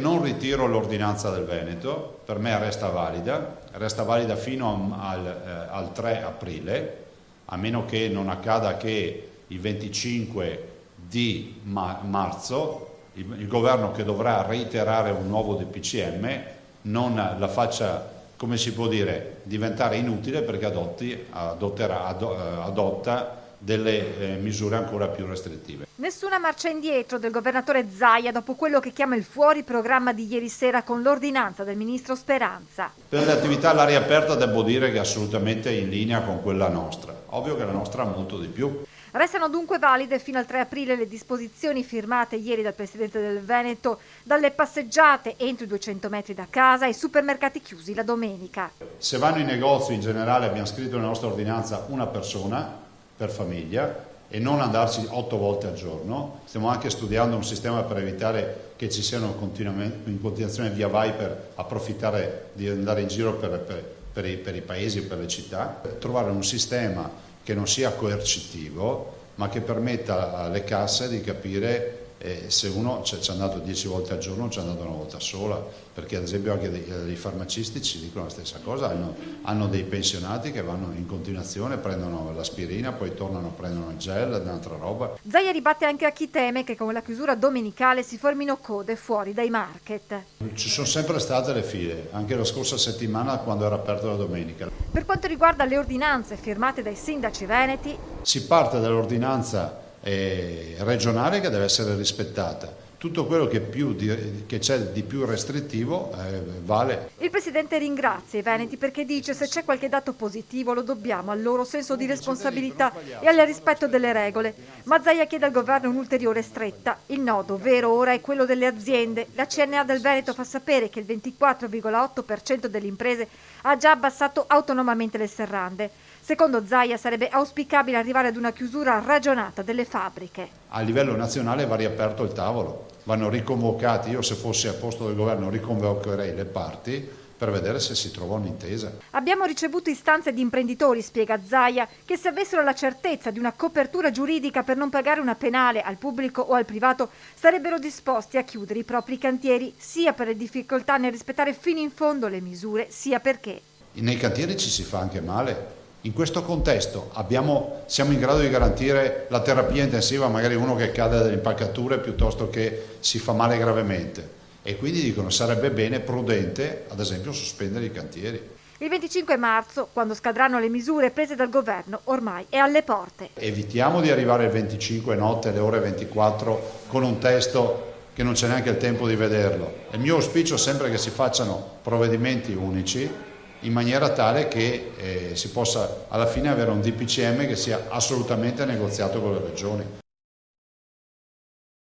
Non ritiro l'ordinanza del Veneto, per me resta valida fino al 3 aprile, a meno che non accada che il 25 di marzo il governo, che dovrà reiterare un nuovo DPCM, non la faccia, come si può dire, diventare inutile, perché adotta delle misure ancora più restrittive. Nessuna marcia indietro del governatore Zaia dopo quello che chiama il fuori programma di ieri sera con l'ordinanza del ministro Speranza. Per le attività all'aria aperta devo dire che è assolutamente in linea con quella nostra. Ovvio che la nostra ha molto di più. Restano dunque valide fino al 3 aprile le disposizioni firmate ieri dal Presidente del Veneto, dalle passeggiate entro i 200 metri da casa ai supermercati chiusi la domenica. Se vanno in negozio, in generale abbiamo scritto nella nostra ordinanza una persona per famiglia e non andarci 8 volte al giorno. Stiamo anche studiando un sistema per evitare che ci siano in continuazione via vai per approfittare di andare in giro per i paesi o per le città. Trovare un sistema che non sia coercitivo, ma che permetta alle casse di capire se uno ci è andato 10 volte al giorno o ci è andato una volta sola, perché ad esempio anche dei farmacisti ci dicono la stessa cosa, hanno dei pensionati che vanno in continuazione, prendono l'aspirina, poi tornano, prendono il gel, un'altra roba. Zaia ribatte anche a chi teme che con la chiusura domenicale si formino code fuori dai market. Ci sono sempre state le file, anche la scorsa settimana quando era aperta la domenica. Per quanto riguarda le ordinanze firmate dai sindaci veneti, si parte dall'ordinanza regionale, che deve essere rispettata. Tutto quello che c'è di più restrittivo vale. Il Presidente ringrazia i veneti perché dice: se c'è qualche dato positivo lo dobbiamo al loro senso di responsabilità e al rispetto delle regole. Ma Zaia chiede al governo un'ulteriore stretta. Il nodo vero ora è quello delle aziende. La CNA del Veneto fa sapere che il 24,8% delle imprese ha già abbassato autonomamente le serrande. Secondo Zaia sarebbe auspicabile arrivare ad una chiusura ragionata delle fabbriche. A livello nazionale va riaperto il tavolo, vanno riconvocati. Io, se fossi al posto del governo, riconvocherei le parti per vedere se si trova un'intesa. Abbiamo ricevuto istanze di imprenditori, spiega Zaia, che se avessero la certezza di una copertura giuridica per non pagare una penale al pubblico o al privato sarebbero disposti a chiudere i propri cantieri, sia per le difficoltà nel rispettare fino in fondo le misure, sia perché nei cantieri ci si fa anche male. In questo contesto siamo in grado di garantire la terapia intensiva, magari uno che cade dalle impalcature piuttosto che si fa male gravemente, e quindi dicono sarebbe bene, prudente, ad esempio sospendere i cantieri. Il 25 marzo, quando scadranno le misure prese dal governo, ormai è alle porte. Evitiamo di arrivare il 25 notte alle ore 24 con un testo che non c'è neanche il tempo di vederlo. Il mio auspicio è sempre che si facciano provvedimenti unici, in maniera tale che si possa alla fine avere un DPCM che sia assolutamente negoziato con le regioni.